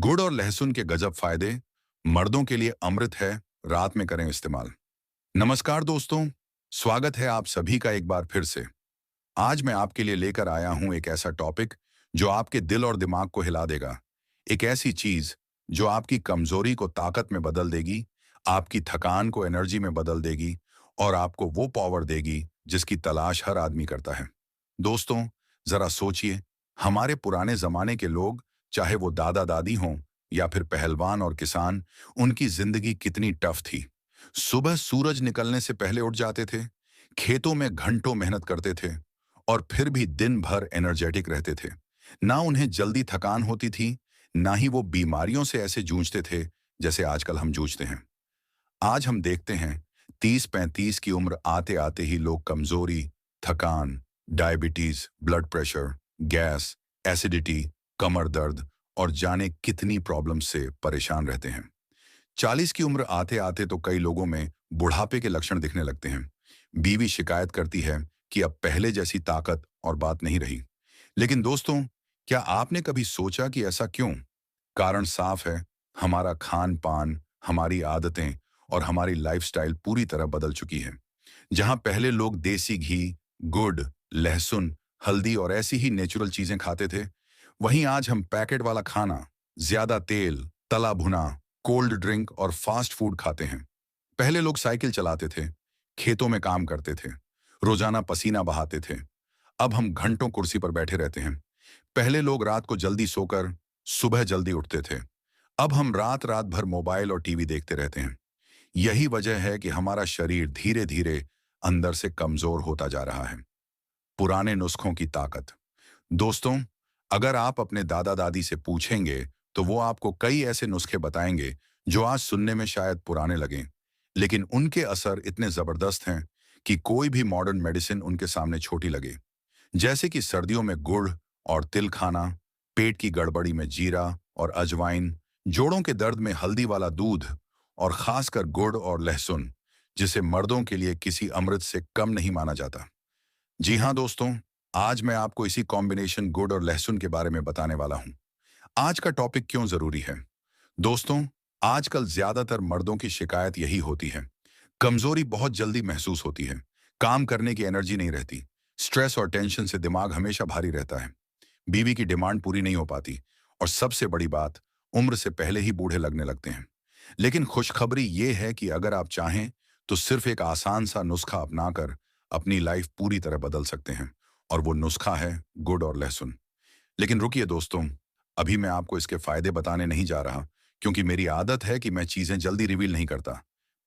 गुड़ और लहसुन के गजब फायदे। मर्दों के लिए अमृत है। रात में करें इस्तेमाल। नमस्कार दोस्तों, स्वागत है आप सभी का एक बार फिर से। आज मैं आपके लिए लेकर आया हूं एक ऐसा टॉपिक जो आपके दिल और दिमाग को हिला देगा। एक ऐसी चीज जो आपकी कमजोरी को ताकत में बदल देगी, आपकी थकान को एनर्जी में बदल देगी और आपको वो पावर देगी जिसकी तलाश हर आदमी करता है। दोस्तों, जरा सोचिए, हमारे पुराने जमाने के लोग, चाहे वो दादा दादी हों या फिर पहलवान और किसान, उनकी जिंदगी कितनी टफ थी। सुबह सूरज निकलने से पहले उठ जाते थे, खेतों में घंटों मेहनत करते थे और फिर भी दिन भर एनर्जेटिक रहते थे। ना उन्हें जल्दी थकान होती थी, ना ही वो बीमारियों से ऐसे जूझते थे जैसे आजकल हम जूझते हैं। आज हम देखते हैं 30-35 की उम्र आते आते ही लोग कमजोरी, थकान, diabetes, blood pressure, gas, acidity, कमर दर्द और जाने कितनी प्रॉब्लम से परेशान रहते हैं। 40 की उम्र आते आते तो कई लोगों में बुढ़ापे के लक्षण दिखने लगते हैं। बीवी शिकायत करती है कि अब पहले जैसी ताकत और बात नहीं रही। लेकिन दोस्तों, क्या आपने कभी सोचा कि ऐसा क्यों? कारण साफ है, हमारा खान पान, हमारी आदतें और हमारी लाइफस्टाइल पूरी तरह बदल चुकी है। जहां पहले लोग देसी घी, गुड़, लहसुन, हल्दी और ऐसी ही नेचुरल चीजें खाते थे, वहीं आज हम पैकेट वाला खाना, ज्यादा तेल, तला भुना, कोल्ड ड्रिंक और फास्ट फूड खाते हैं। पहले लोग साइकिल चलाते थे, खेतों में काम करते थे, रोजाना पसीना बहाते थे। अब हम घंटों कुर्सी पर बैठे रहते हैं। पहले लोग रात को जल्दी सोकर सुबह जल्दी उठते थे। अब हम रात रात भर मोबाइल और टीवी देखते रहते हैं। यही वजह है कि हमारा शरीर धीरे धीरे अंदर से कमजोर होता जा रहा है। पुराने नुस्खों की ताकत। दोस्तों, अगर आप अपने दादा दादी से पूछेंगे तो वो आपको कई ऐसे नुस्खे बताएंगे जो आज सुनने में शायद पुराने लगें, लेकिन उनके असर इतने जबरदस्त हैं कि कोई भी मॉडर्न मेडिसिन उनके सामने छोटी लगे। जैसे कि सर्दियों में गुड़ और तिल खाना, पेट की गड़बड़ी में जीरा और अजवाइन, जोड़ों के दर्द में हल्दी वाला दूध और खासकर गुड़ और लहसुन, जिसे मर्दों के लिए किसी अमृत से कम नहीं माना जाता। जी हाँ दोस्तों, आज मैं आपको इसी कॉम्बिनेशन गुड़ और लहसुन के बारे में बताने वाला हूँ। आज का टॉपिक क्यों जरूरी है? दोस्तों, आजकल ज्यादातर मर्दों की शिकायत यही होती है। कमजोरी बहुत जल्दी महसूस होती है, काम करने की एनर्जी नहीं रहती, स्ट्रेस और टेंशन से दिमाग हमेशा भारी रहता है, बीवी की डिमांड पूरी नहीं हो पाती और सबसे बड़ी बात, उम्र से पहले ही बूढ़े लगने लगते हैं। लेकिन खुशखबरी ये है कि अगर आप चाहें तो सिर्फ एक आसान सा नुस्खा अपनाकर अपनी लाइफ पूरी तरह बदल सकते हैं, और वो नुस्खा है गुड़ और लहसुन। लेकिन रुकिए दोस्तों, अभी मैं आपको इसके फायदे बताने नहीं जा रहा, क्योंकि मेरी आदत है कि मैं चीजें जल्दी रिवील नहीं करता।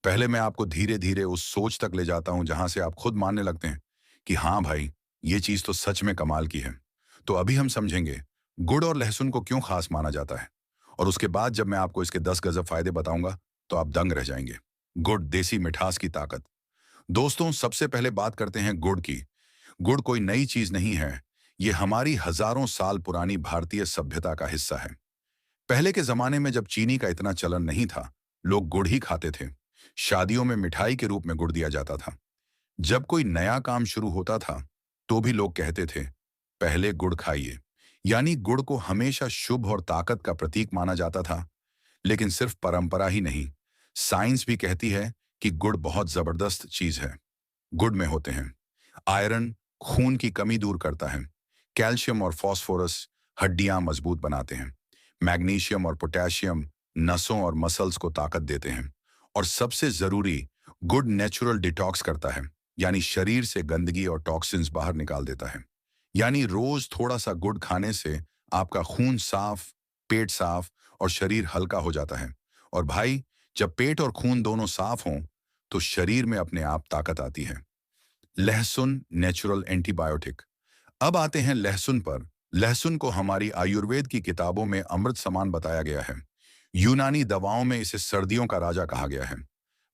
पहले मैं आपको धीरे धीरे उस सोच तक ले जाता हूं जहां से आप खुद मानने लगते हैं कि हाँ भाई, ये चीज तो सच में कमाल की है। तो अभी हम समझेंगे गुड़ और लहसुन को क्यों खास माना जाता है, और उसके बाद जब मैं आपको इसके 10 गजब फायदे बताऊंगा तो आप दंग रह जाएंगे। गुड़, देसी मिठास की ताकत। दोस्तों, सबसे पहले बात करते हैं गुड़ की। गुड़ कोई नई चीज नहीं है, ये हमारी हजारों साल पुरानी भारतीय सभ्यता का हिस्सा है। पहले के जमाने में जब चीनी का इतना चलन नहीं था, लोग गुड़ ही खाते थे। शादियों में मिठाई के रूप में गुड़ दिया जाता था। जब कोई नया काम शुरू होता था तो भी लोग कहते थे, पहले गुड़ खाइए। यानी गुड़ को हमेशा शुभ और ताकत का प्रतीक माना जाता था। लेकिन सिर्फ परंपरा ही नहीं, साइंस भी कहती है कि गुड़ बहुत जबरदस्त चीज है। गुड़ में होते हैं आयरन, खून की कमी दूर करता है। कैल्शियम और फास्फोरस, हड्डियां मजबूत बनाते हैं। मैग्नीशियम और पोटेशियम, नसों और मसल्स को ताकत देते हैं। और सबसे जरूरी, गुड नेचुरल डिटॉक्स करता है, यानी शरीर से गंदगी और टॉक्सिन्स बाहर निकाल देता है। यानी रोज थोड़ा सा गुड़ खाने से आपका खून साफ, पेट साफ और शरीर हल्का हो जाता है। और भाई, जब पेट और खून दोनों साफ हों तो शरीर में अपने आप ताकत आती है। लहसुन, नेचुरल एंटीबायोटिक। अब आते हैं लहसुन पर। लहसुन को हमारी आयुर्वेद की किताबों में अमृत समान बताया गया है। यूनानी दवाओं में इसे सर्दियों का राजा कहा गया है।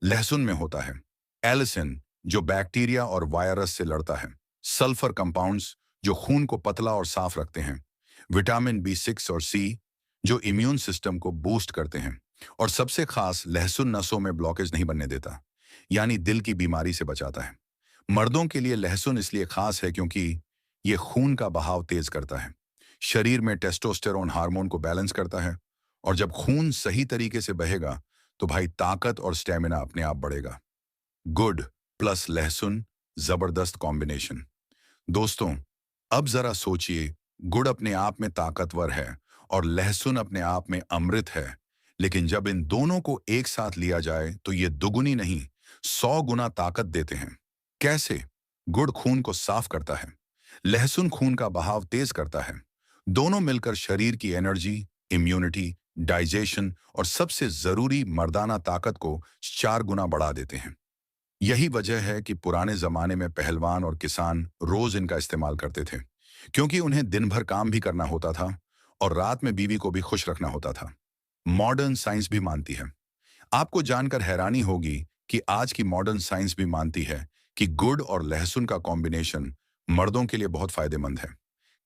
लहसुन में होता है एलिसिन, जो बैक्टीरिया और वायरस से लड़ता है। सल्फर कंपाउंड्स, जो खून को पतला और साफ रखते हैं। विटामिन B6 और C, जो इम्यून सिस्टम को बूस्ट करते हैं। और सबसे खास, लहसुन नसों में ब्लॉकेज नहीं बनने देता, यानी दिल की बीमारी से बचाता है। मर्दों के लिए लहसुन इसलिए खास है क्योंकि ये खून का बहाव तेज करता है, शरीर में टेस्टोस्टेरोन हार्मोन को बैलेंस करता है और जब खून सही तरीके से बहेगा तो भाई ताकत और स्टेमिना अपने आप बढ़ेगा। गुड़ प्लस लहसुन, जबरदस्त कॉम्बिनेशन। दोस्तों, अब जरा सोचिए, गुड़ अपने आप में ताकतवर है और लहसुन अपने आप में अमृत है, लेकिन जब इन दोनों को एक साथ लिया जाए तो ये दुगुनी नहीं, 100 गुना ताकत देते हैं। कैसे? गुड़ खून को साफ करता है, लहसुन खून का बहाव तेज करता है। दोनों मिलकर शरीर की एनर्जी, इम्यूनिटी, डाइजेशन और सबसे जरूरी मर्दाना ताकत को 4 गुना बढ़ा देते हैं। यही वजह है कि पुराने जमाने में पहलवान और किसान रोज इनका इस्तेमाल करते थे, क्योंकि उन्हें दिन भर काम भी करना होता था और रात में बीवी को भी खुश रखना होता था। मॉडर्न साइंस भी मानती है, आपको जानकर हैरानी होगी कि आज की मॉडर्न साइंस भी मानती है कि गुड़ और लहसुन का कॉम्बिनेशन मर्दों के लिए बहुत फायदेमंद है।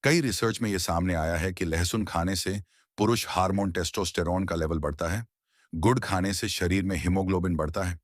कई रिसर्च में यह सामने आया है कि लहसुन खाने से पुरुष हार्मोन टेस्टोस्टेरोन का लेवल बढ़ता है, गुड़ खाने से शरीर में हीमोग्लोबिन बढ़ता है,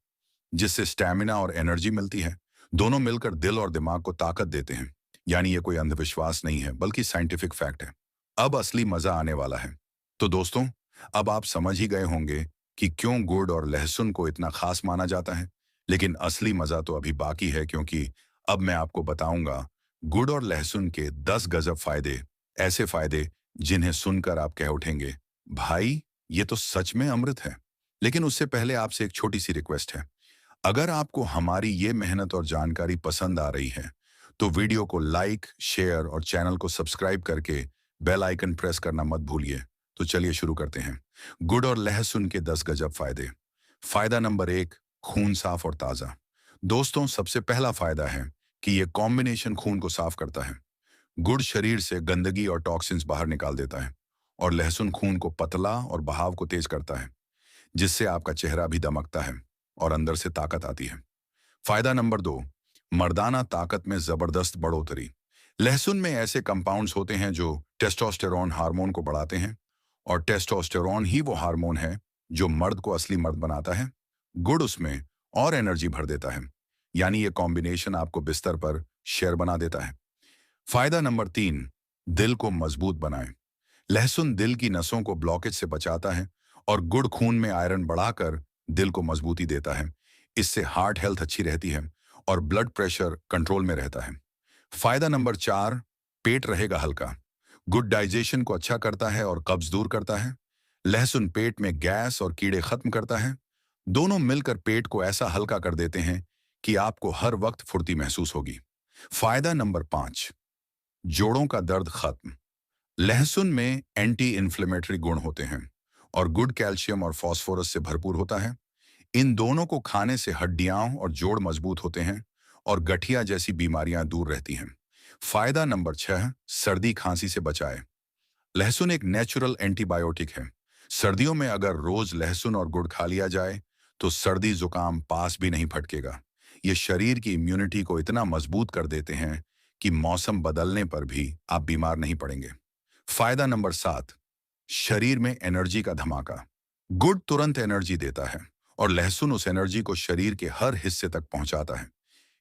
जिससे स्टैमिना और एनर्जी मिलती है। दोनों मिलकर दिल और दिमाग को ताकत देते हैं। यानी ये कोई अंधविश्वास नहीं है, बल्कि साइंटिफिक फैक्ट है। अब असली मजा आने वाला है। तो दोस्तों, अब आप समझ ही गए होंगे कि क्यों गुड़ और लहसुन को इतना खास माना जाता है। लेकिन असली मजा तो अभी बाकी है, क्योंकि अब मैं आपको बताऊंगा गुड़ और लहसुन के 10 गजब फायदे, ऐसे फायदे जिन्हें सुनकर आप कह उठेंगे, भाई ये तो सच में अमृत है। लेकिन उससे पहले आपसे एक छोटी सी रिक्वेस्ट है। अगर आपको हमारी ये मेहनत और जानकारी पसंद आ रही है तो वीडियो को लाइक, शेयर और चैनल को सब्सक्राइब करके बेल आइकन प्रेस करना मत भूलिए। तो चलिए शुरू करते हैं। गुड़ और लहसुन के 10 गजब फायदे। फायदा नंबर 1, खून साफ और ताजा। दोस्तों, सबसे पहला फायदा है कि यह कॉम्बिनेशन खून को साफ करता है। गुड़ शरीर से गंदगी और टॉक्सिन्स बाहर निकाल देता है और लहसुन खून को पतला और बहाव को तेज करता है, जिससे आपका चेहरा भी दमकता है और अंदर से ताकत आती है। फायदा नंबर 2, मर्दाना ताकत में जबरदस्त बढ़ोतरी। लहसुन में ऐसे कंपाउंड्स होते हैं जो टेस्टोस्टेरोन हार्मोन को बढ़ाते हैं, और टेस्टोस्टेरोन ही वो हार्मोन है जो मर्द को असली मर्द बनाता है। गुड़ उसमें और एनर्जी भर देता है। यानी ये कॉम्बिनेशन आपको बिस्तर पर शेर बना देता है। फायदा नंबर 3, दिल को मजबूत बनाए। लहसुन दिल की नसों को ब्लॉकेज से बचाता है और गुड़ खून में आयरन बढ़ाकर दिल को मजबूती देता है। इससे हार्ट हेल्थ अच्छी रहती है और ब्लड प्रेशर कंट्रोल में रहता है। फायदा नंबर 4, पेट रहेगा हल्का। गुड डाइजेशन को अच्छा करता है और कब्ज दूर करता है। लहसुन पेट में गैस और कीड़े खत्म करता है। दोनों मिलकर पेट को ऐसा हल्का कर देते हैं कि आपको हर वक्त फुर्ती महसूस होगी। फायदा नंबर 5, जोड़ों का दर्द खत्म। लहसुन में एंटी इन्फ्लेमेटरी गुण होते हैं और गुड कैल्शियम और फास्फोरस से भरपूर होता है। इन दोनों को खाने से हड्डियां और जोड़ मजबूत होते हैं और गठिया जैसी बीमारियां दूर रहती हैं। फायदा नंबर 6, सर्दी खांसी से बचाए। लहसुन एक नेचुरल एंटीबायोटिक है। सर्दियों में अगर रोज लहसुन और गुड़ खा लिया जाए तो सर्दी जुकाम पास भी नहीं फटकेगा। ये शरीर की इम्यूनिटी को इतना मजबूत कर देते हैं कि मौसम बदलने पर भी आप बीमार नहीं पड़ेंगे। फायदा नंबर 7, शरीर में एनर्जी का धमाका। गुड़ तुरंत एनर्जी देता है और लहसुन उस एनर्जी को शरीर के हर हिस्से तक पहुंचाता है।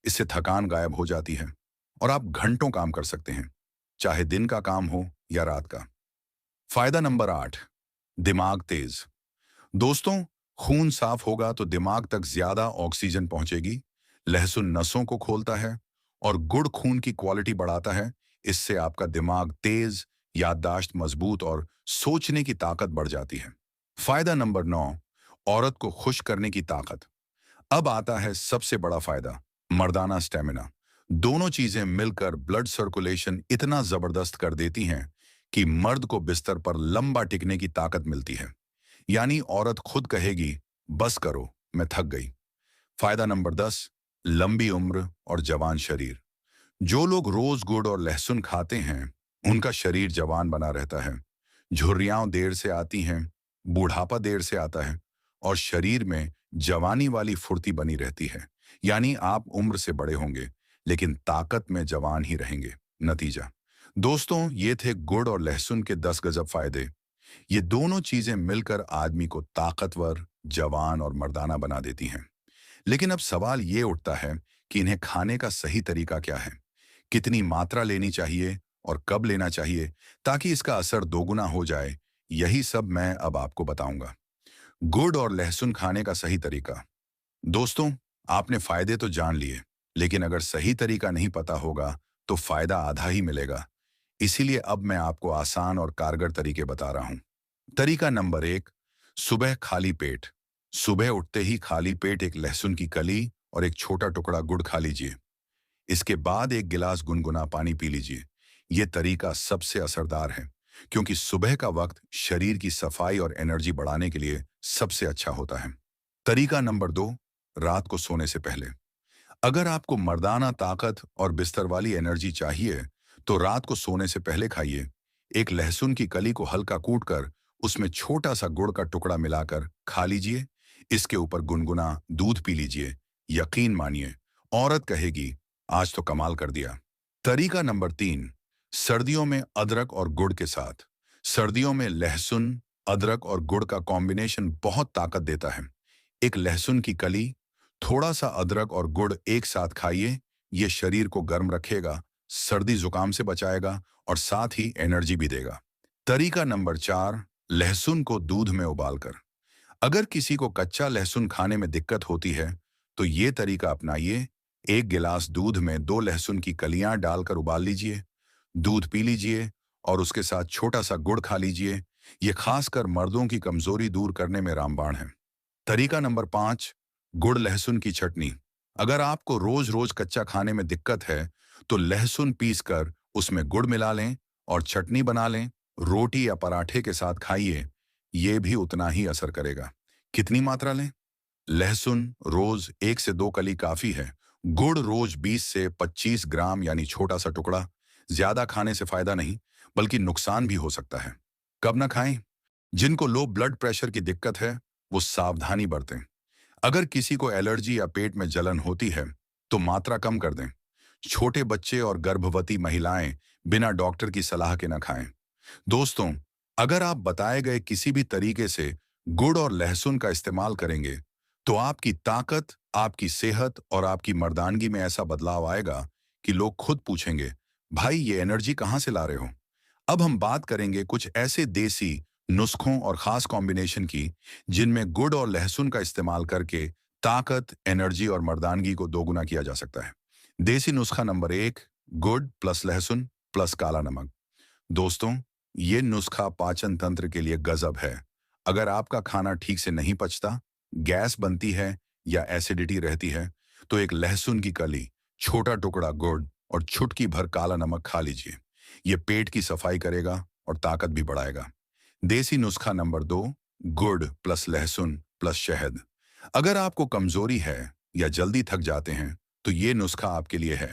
इससे थकान गायब हो जाती है और आप घंटों काम कर सकते हैं, चाहे दिन का काम हो या रात का। फायदा नंबर 8, दिमाग तेज। दोस्तों, खून साफ होगा तो दिमाग तक ज्यादा ऑक्सीजन पहुंचेगी। लहसुन नसों को खोलता है और गुड़ खून की क्वालिटी बढ़ाता है। इससे आपका दिमाग तेज, याददाश्त मजबूत और सोचने की ताकत बढ़ जाती है। फायदा नंबर 9, औरत को खुश करने की ताकत। अब आता है सबसे बड़ा फायदा, मर्दाना स्टेमिना। दोनों चीजें मिलकर ब्लड सर्कुलेशन इतना जबरदस्त कर देती हैं कि मर्द को बिस्तर पर लंबा टिकने की ताकत मिलती है। यानी औरत खुद कहेगी, बस करो, मैं थक गई। फायदा नंबर 10, लंबी उम्र और जवान शरीर। जो लोग रोज गुड़ और लहसुन खाते हैं उनका शरीर जवान बना रहता है। झुर्रियां देर से आती हैं, बूढ़ापा देर से आता है और शरीर में जवानी वाली फुर्ती बनी रहती है। यानी आप उम्र से बड़े होंगे लेकिन ताकत में जवान ही रहेंगे। नतीजा, दोस्तों, ये थे गुड़ और लहसुन के 10 गजब फायदे। ये दोनों चीजें मिलकर आदमी को ताकतवर, जवान और मर्दाना बना देती हैं। लेकिन अब सवाल ये उठता है कि इन्हें खाने का सही तरीका क्या है, कितनी मात्रा लेनी चाहिए और कब लेना चाहिए ताकि इसका असर दोगुना हो जाए यही सब मैं अब आपको बताऊंगा। गुड़ और लहसुन खाने का सही तरीका। दोस्तों, आपने फायदे तो जान लिए, लेकिन अगर सही तरीका नहीं पता होगा तो फायदा आधा ही मिलेगा। इसीलिए अब मैं आपको आसान और कारगर तरीके बता रहा हूं। तरीका नंबर 1, सुबह खाली पेट। सुबह उठते ही खाली पेट एक लहसुन की कली और एक छोटा टुकड़ा गुड़ खा लीजिए। इसके बाद एक गिलास गुनगुना पानी पी लीजिए। यह तरीका सबसे असरदार है, क्योंकि सुबह का वक्त शरीर की सफाई और एनर्जी बढ़ाने के लिए सबसे अच्छा होता है। तरीका नंबर 2, रात को सोने से पहले। अगर आपको मर्दाना ताकत और बिस्तर वाली एनर्जी चाहिए, तो रात को सोने से पहले खाइए। एक लहसुन की कली को हल्का कूटकर उसमें छोटा सा गुड़ का टुकड़ा मिलाकर खा लीजिए। इसके ऊपर गुनगुना दूध पी लीजिए। यकीन मानिए, औरत कहेगी, आज तो कमाल कर दिया। तरीका नंबर 3, सर्दियों में अदरक और गुड़ के साथ। सर्दियों में लहसुन, अदरक और गुड़ का कॉम्बिनेशन बहुत ताकत देता है। एक लहसुन की कली, थोड़ा सा अदरक और गुड़ एक साथ खाइए। ये शरीर को गर्म रखेगा, सर्दी जुकाम से बचाएगा और साथ ही एनर्जी भी देगा। तरीका नंबर 4, लहसुन को दूध में उबालकर। अगर किसी को कच्चा लहसुन खाने में दिक्कत होती है, तो ये तरीका अपनाइए। एक गिलास दूध में 2 लहसुन की कलियां डालकर उबाल लीजिए। दूध पी लीजिए और उसके साथ छोटा सा गुड़ खा लीजिए। ये खासकर मर्दों की कमजोरी दूर करने में रामबाण है। तरीका नंबर 5, गुड़ लहसुन की चटनी। अगर आपको रोज रोज कच्चा खाने में दिक्कत है, तो लहसुन पीसकर उसमें गुड़ मिला लें और चटनी बना लें। रोटी या पराठे के साथ खाइए, ये भी उतना ही असर करेगा। कितनी मात्रा लें? लहसुन रोज 1 से 2 कली काफी है। गुड़ रोज 20 से 25 ग्राम यानी छोटा सा टुकड़ा। ज्यादा खाने से फायदा नहीं, बल्कि नुकसान भी हो सकता है। कब ना खाएं? जिनको लो ब्लड प्रेशर की दिक्कत है, वो सावधानी बरतें। अगर किसी को एलर्जी या पेट में जलन होती है, तो मात्रा कम कर दें। छोटे बच्चे और गर्भवती महिलाएं बिना डॉक्टर की सलाह के न खाएं। दोस्तों, अगर आप बताए गए किसी भी तरीके से गुड़ और लहसुन का इस्तेमाल करेंगे, तो आपकी ताकत, आपकी सेहत और आपकी मर्दानगी में ऐसा बदलाव आएगा कि लोग खुद पूछेंगे, भाई ये एनर्जी कहाँ से ला रहे हो? अब हम बात करेंगे कुछ ऐसे देसी नुस्खों और खास कॉम्बिनेशन की, जिनमें गुड़ और लहसुन का इस्तेमाल करके ताकत, एनर्जी और मर्दानगी को दोगुना किया जा सकता है। देसी नुस्खा नंबर 1, गुड़ प्लस लहसुन प्लस काला नमक। दोस्तों, ये नुस्खा पाचन तंत्र के लिए गजब है। अगर आपका खाना ठीक से नहीं पचता, गैस बनती है या एसिडिटी रहती है, तो एक लहसुन की कली, छोटा टुकड़ा गुड़ और चुटकी भर काला नमक खा लीजिए। ये पेट की सफाई करेगा और ताकत भी बढ़ाएगा। देसी नुस्खा नंबर 2, गुड़ प्लस लहसुन प्लस शहद। अगर आपको कमजोरी है या जल्दी थक जाते हैं, तो ये नुस्खा आपके लिए है।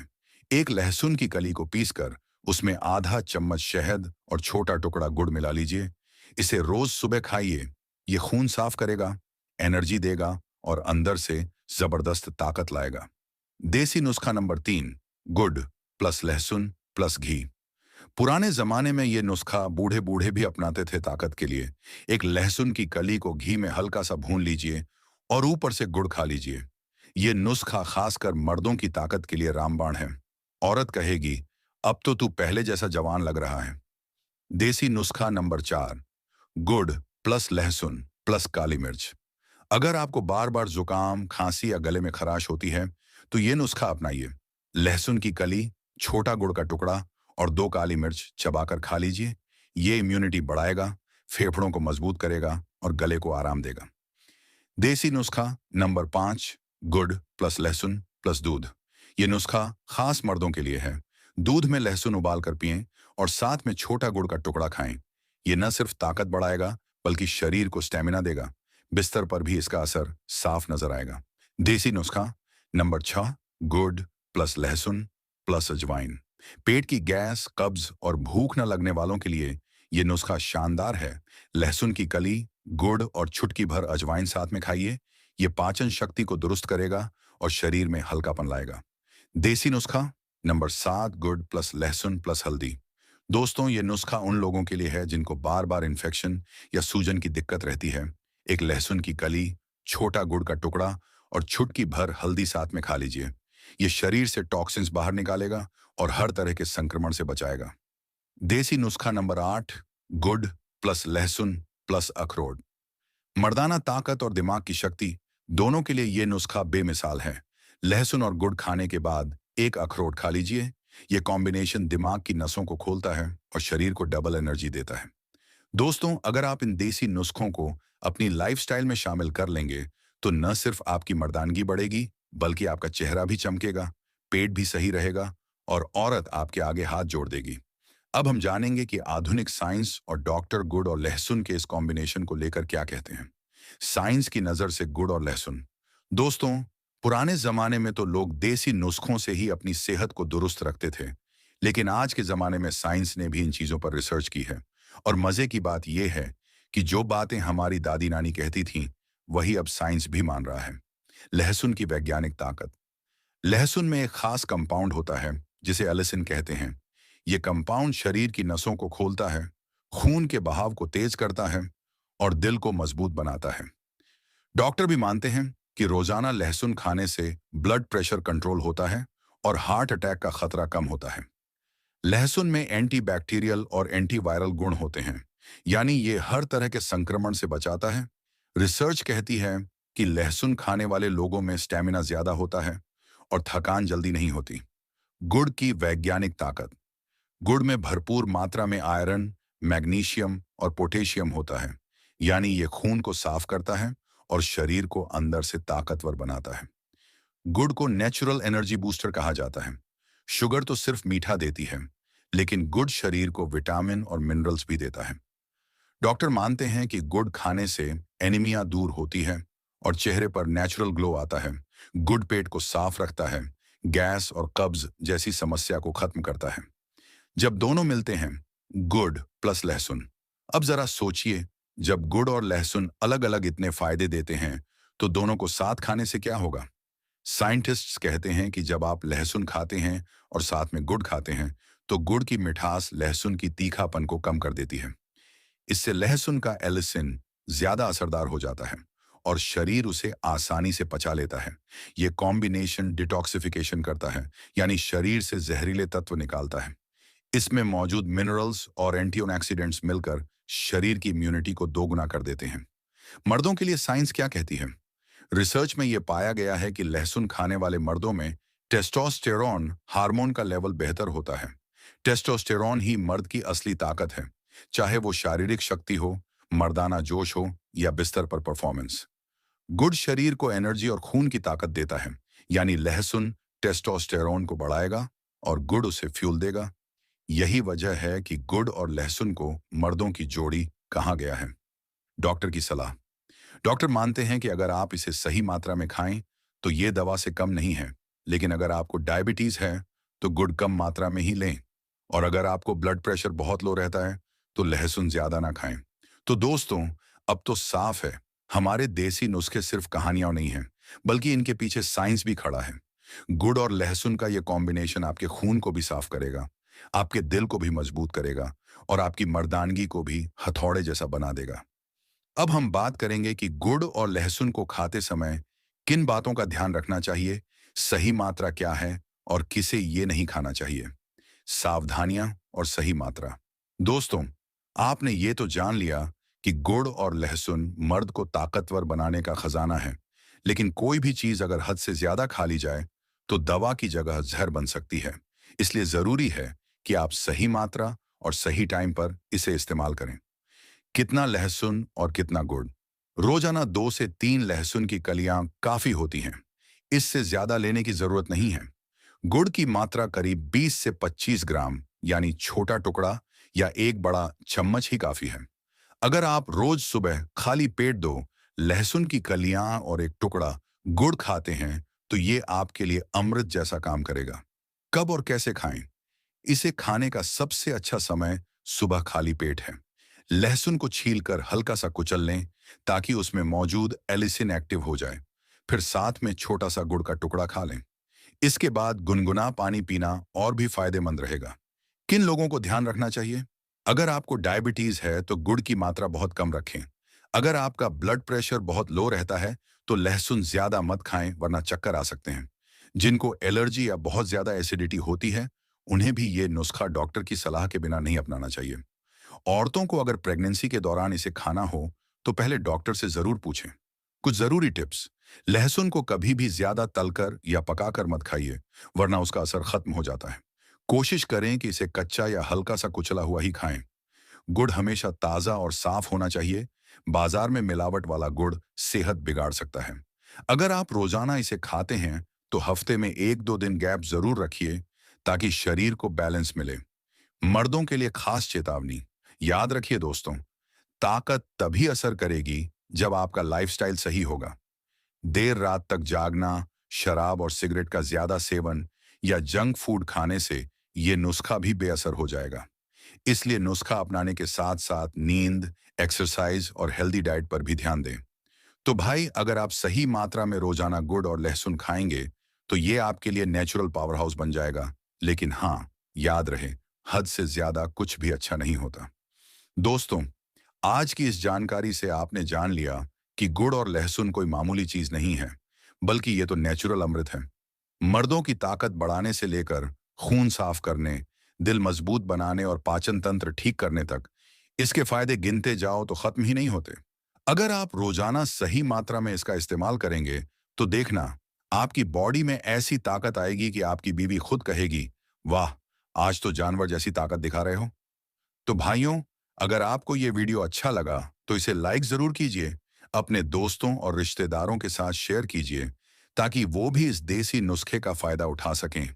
एक लहसुन की कली को पीसकर उसमें आधा चम्मच शहद और छोटा टुकड़ा गुड़ मिला लीजिए। इसे रोज सुबह खाइए। ये खून साफ करेगा, एनर्जी देगा और अंदर से जबरदस्त ताकत लाएगा। देसी नुस्खा नंबर 3, गुड़ प्लस लहसुन प्लस घी। पुराने जमाने में ये नुस्खा बूढ़े बूढ़े भी अपनाते थे ताकत के लिए। एक लहसुन की कली को घी में हल्का सा भून लीजिए और ऊपर से गुड़ खा लीजिए। ये नुस्खा खासकर मर्दों की ताकत के लिए रामबाण है। औरत कहेगी, अब तो तू पहले जैसा जवान लग रहा है। देसी नुस्खा नंबर 4, गुड़ प्लस लहसुन प्लस काली मिर्च। अगर आपको बार बार जुकाम, खांसी या गले में खराश होती है, तो ये नुस्खा अपनाइए। लहसुन की कली, छोटा गुड़ का टुकड़ा और 2 काली मिर्च चबाकर खा लीजिए। ये इम्यूनिटी बढ़ाएगा, फेफड़ों को मजबूत करेगा और गले को आराम देगा। देसी नुस्खा नंबर 5, गुड़ प्लस लहसुन प्लस दूध। ये नुस्खा खास मर्दों के लिए है। दूध में लहसुन उबाल कर पिएं और साथ में छोटा गुड़ का टुकड़ा खाएं। ये न सिर्फ ताकत बढ़ाएगा, बल्कि शरीर को स्टेमिना देगा। बिस्तर पर भी इसका असर साफ नजर आएगा। देसी नुस्खा नंबर 6, गुड़ प्लस लहसुन प्लस अजवाइन। पेट की गैस, कब्ज और भूख न लगने वालों के लिए ये नुस्खा शानदार है। लहसुन की कली, गुड़ और चुटकी भर अजवाइन साथ में खाइए। ये पाचन शक्ति को दुरुस्त करेगा और शरीर में हल्कापन लाएगा। देसी नुस्खा नंबर 7, गुड़ प्लस लहसुन प्लस हल्दी। दोस्तों, ये नुस्खा उन लोगों के लिए है जिनको बार बार इन्फेक्शन या सूजन की दिक्कत रहती है। एक लहसुन की कली, छोटा गुड़ का टुकड़ा और चुटकी भर हल्दी साथ में खा लीजिए। ये शरीर से टॉक्सिन्स बाहर निकालेगा और हर तरह के संक्रमण से बचाएगा। देसी नुस्खा नंबर 8, गुड़ प्लस लहसुन प्लस अखरोट। मर्दाना ताकत और दिमाग की शक्ति दोनों के लिए ये नुस्खा बेमिसाल है। लहसुन और गुड़ खाने के बाद एक अखरोट खा लीजिए। ये कॉम्बिनेशन दिमाग की नसों को खोलता है और शरीर को डबल एनर्जी देता है। दोस्तों, अगर आप इन देसी नुस्खों को अपनी लाइफस्टाइल में शामिल कर लेंगे, तो न सिर्फ आपकी मर्दानगी बढ़ेगी, बल्कि आपका चेहरा भी चमकेगा, पेट भी सही रहेगा और औरत आपके आगे हाथ जोड़ देगी। अब हम जानेंगे कि आधुनिक साइंस और डॉक्टर गुड़ और लहसुन के इस कॉम्बिनेशन को लेकर क्या कहते हैं। साइंस की नज़र से गुड़ और लहसुन। दोस्तों, पुराने जमाने में तो लोग देसी नुस्खों से ही अपनी सेहत को दुरुस्त रखते थे, लेकिन आज के जमाने में साइंस ने भी इन चीज़ों पर रिसर्च की है। और मज़े की बात यह है कि जो बातें हमारी दादी नानी कहती थीं, वही अब साइंस भी मान रहा है। लहसुन की वैज्ञानिक ताकत। लहसुन में एक खास कंपाउंड होता है जिसे एलिसिन कहते हैं। यह कंपाउंड शरीर की नसों को खोलता है, खून के बहाव को तेज करता है और दिल को मजबूत बनाता है। डॉक्टर भी मानते हैं कि रोजाना लहसुन खाने से ब्लड प्रेशर कंट्रोल होता है और हार्ट अटैक का खतरा कम होता है। लहसुन में एंटीबैक्टीरियल और एंटीवायरल गुण होते हैं, यानी ये हर तरह के संक्रमण से बचाता है। रिसर्च कहती है कि लहसुन खाने वाले लोगों में स्टैमिना ज्यादा होता है और थकान जल्दी नहीं होती। गुड़ की वैज्ञानिक ताकत। गुड़ में भरपूर मात्रा में आयरन, मैग्नीशियम और पोटेशियम होता है, यानी ये खून को साफ करता है और शरीर को अंदर से ताकतवर बनाता है। गुड़ को नेचुरल एनर्जी बूस्टर कहा जाता है। शुगर तो सिर्फ मीठा देती है, लेकिन गुड़ शरीर को विटामिन और मिनरल्स भी देता है। डॉक्टर मानते हैं कि गुड़ खाने से एनीमिया दूर होती है और चेहरे पर नेचुरल ग्लो आता है। गुड़ पेट को साफ रखता है, गैस और कब्ज जैसी समस्या को खत्म करता है। जब दोनों मिलते हैं, गुड़ प्लस लहसुन। अब जरा सोचिए, जब गुड़ और लहसुन अलग अलग इतने फायदे देते हैं, तो दोनों को साथ खाने से क्या होगा? साइंटिस्ट्स कहते हैं कि जब आप लहसुन खाते हैं और साथ में गुड़ खाते हैं, तो गुड़ की मिठास लहसुन की तीखापन को कम कर देती है। इससे लहसुन का एलिसिन ज्यादा असरदार हो जाता है और शरीर उसे आसानी से पचा लेता है। ये कॉम्बिनेशन डिटॉक्सिफिकेशन करता है, यानी शरीर से जहरीले तत्व निकालता है। इसमें मौजूद मिनरल्स और एंटीऑक्सीडेंट्स मिलकर शरीर की इम्यूनिटी को दोगुना कर देते हैं। मर्दों के लिए साइंस क्या कहती है? रिसर्च में यह पाया गया है कि लहसुन खाने वाले मर्दों में टेस्टोस्टेरोन हार्मोन का लेवल बेहतर होता है। टेस्टोस्टेरोन ही मर्द की असली ताकत है, चाहे वो शारीरिक शक्ति हो, मर्दाना जोश हो या बिस्तर पर परफॉर्मेंस। गुड़ शरीर को एनर्जी और खून की ताकत देता है, यानी लहसुन टेस्टोस्टेरोन को बढ़ाएगा और गुड़ उसे फ्यूल देगा। यही वजह है कि गुड़ और लहसुन को मर्दों की जोड़ी कहा गया है। डॉक्टर की सलाह। डॉक्टर मानते हैं कि अगर आप इसे सही मात्रा में खाएं, तो ये दवा से कम नहीं है, लेकिन अगर आपको डायबिटीज है, तो गुड़ कम मात्रा में ही लें। और अगर आपको ब्लड प्रेशर बहुत लो रहता है, तो लहसुन ज्यादा ना खाएं। तो दोस्तों, अब तो साफ है, हमारे देसी नुस्खे सिर्फ कहानियां नहीं हैं, बल्कि इनके पीछे साइंस भी खड़ा है। गुड़ और लहसुन का यह कॉम्बिनेशन आपके खून को भी साफ करेगा, आपके दिल को भी मजबूत करेगा और आपकी मर्दानगी को भी हथौड़े जैसा बना देगा। अब हम बात करेंगे कि गुड़ और लहसुन को खाते समय किन बातों का ध्यान रखना चाहिए, सही मात्रा क्या है और किसे ये नहीं खाना चाहिए। सावधानियां और सही मात्रा। दोस्तों, आपने ये तो जान लिया कि गुड़ और लहसुन मर्द को ताकतवर बनाने का खजाना है, लेकिन कोई भी चीज अगर हद से ज्यादा खा ली जाए, तो दवा की जगह जहर बन सकती है। इसलिए जरूरी है कि आप सही मात्रा और सही टाइम पर इसे इस्तेमाल करें। कितना लहसुन और कितना गुड़? रोजाना 2 से 3 लहसुन की कलियां काफी होती हैं। इससे ज्यादा लेने की जरूरत नहीं है। गुड़ की मात्रा करीब 20 से 25 ग्राम, यानी छोटा टुकड़ा या एक बड़ा चम्मच ही काफी है। अगर आप रोज सुबह खाली पेट 2 लहसुन की कलियां और एक टुकड़ा गुड़ खाते हैं, तो ये आपके लिए अमृत जैसा काम करेगा। कब और कैसे खाएं? इसे खाने का सबसे अच्छा समय सुबह खाली पेट है। लहसुन को छीलकर हल्का सा कुचल लें, ताकि उसमें मौजूद एलिसिन एक्टिव हो जाए। फिर साथ में छोटा सा गुड़ का टुकड़ा खा लें। इसके बाद गुनगुना पानी पीना और भी फायदेमंद रहेगा। किन लोगों को ध्यान रखना चाहिए? अगर आपको डायबिटीज है, तो गुड़ की मात्रा बहुत कम रखें। अगर आपका ब्लड प्रेशर बहुत लो रहता है, तो लहसुन ज्यादा मत खाएं, वरना चक्कर आ सकते हैं। जिनको एलर्जी या बहुत ज्यादा एसिडिटी होती है, उन्हें भी ये नुस्खा डॉक्टर की सलाह के बिना नहीं अपनाना चाहिए। औरतों को अगर प्रेगनेंसी के दौरान इसे खाना हो तो पहले डॉक्टर से जरूर पूछें। कुछ जरूरी टिप्स। लहसुन को कभी भी ज्यादा तलकर या पकाकर मत खाइए, वरना उसका असर खत्म हो जाता है। कोशिश करें कि इसे कच्चा या हल्का सा कुचला हुआ ही खाएं। गुड़ हमेशा ताजा और साफ होना चाहिए। बाजार में मिलावट वाला गुड़ सेहत बिगाड़ सकता है। अगर आप रोजाना इसे खाते हैं तो हफ्ते में 1-2 दिन गैप जरूर रखिए, ताकि शरीर को बैलेंस मिले। मर्दों के लिए खास चेतावनी। याद रखिए दोस्तों, ताकत तभी असर करेगी जब आपका लाइफस्टाइल सही होगा। देर रात तक जागना, शराब और सिगरेट का ज्यादा सेवन या जंक फूड खाने से ये नुस्खा भी बेअसर हो जाएगा। इसलिए नुस्खा अपनाने के साथ साथ नींद, एक्सरसाइज और हेल्दी डाइट पर भी ध्यान दें। तो भाई, अगर आप सही मात्रा में रोजाना गुड़ और लहसुन खाएंगे तो ये आपके लिए नेचुरल पावर हाउस बन जाएगा। लेकिन हाँ, याद रहे, हद से ज्यादा कुछ भी अच्छा नहीं होता। दोस्तों, आज की इस जानकारी से आपने जान लिया कि गुड़ और लहसुन कोई मामूली चीज नहीं है, बल्कि ये तो नेचुरल अमृत है। मर्दों की ताकत बढ़ाने से लेकर खून साफ करने, दिल मजबूत बनाने और पाचन तंत्र ठीक करने तक इसके फायदे गिनते जाओ तो खत्म ही नहीं होते। अगर आप रोजाना सही मात्रा में इसका इस्तेमाल करेंगे तो देखना, आपकी बॉडी में ऐसी ताकत आएगी कि आपकी बीवी खुद कहेगी, वाह, आज तो जानवर जैसी ताकत दिखा रहे हो। तो भाइयों, अगर आपको ये वीडियो अच्छा लगा तो इसे लाइक जरूर कीजिए, अपने दोस्तों और रिश्तेदारों के साथ शेयर कीजिए, ताकि वो भी इस देसी नुस्खे का फायदा उठा सकें।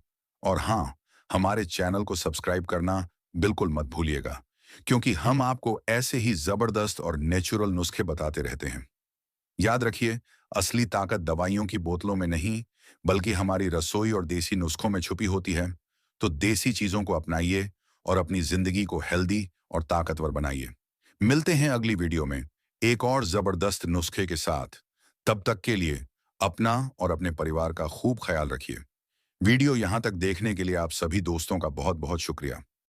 और हाँ, हमारे चैनल को सब्सक्राइब करना बिल्कुल मत भूलिएगा, क्योंकि हम आपको ऐसे ही जबरदस्त और नेचुरल नुस्खे बताते रहते हैं। याद रखिए, असली ताकत दवाइयों की बोतलों में नहीं, बल्कि हमारी रसोई और देसी नुस्खों में छुपी होती है। तो देसी चीजों को अपनाइए और अपनी जिंदगी को हेल्दी और ताकतवर बनाइए। मिलते हैं अगली वीडियो में एक और जबरदस्त नुस्खे के साथ। तब तक के लिए अपना और अपने परिवार का खूब ख्याल रखिए। वीडियो यहां तक देखने के लिए आप सभी दोस्तों का बहुत बहुत शुक्रिया।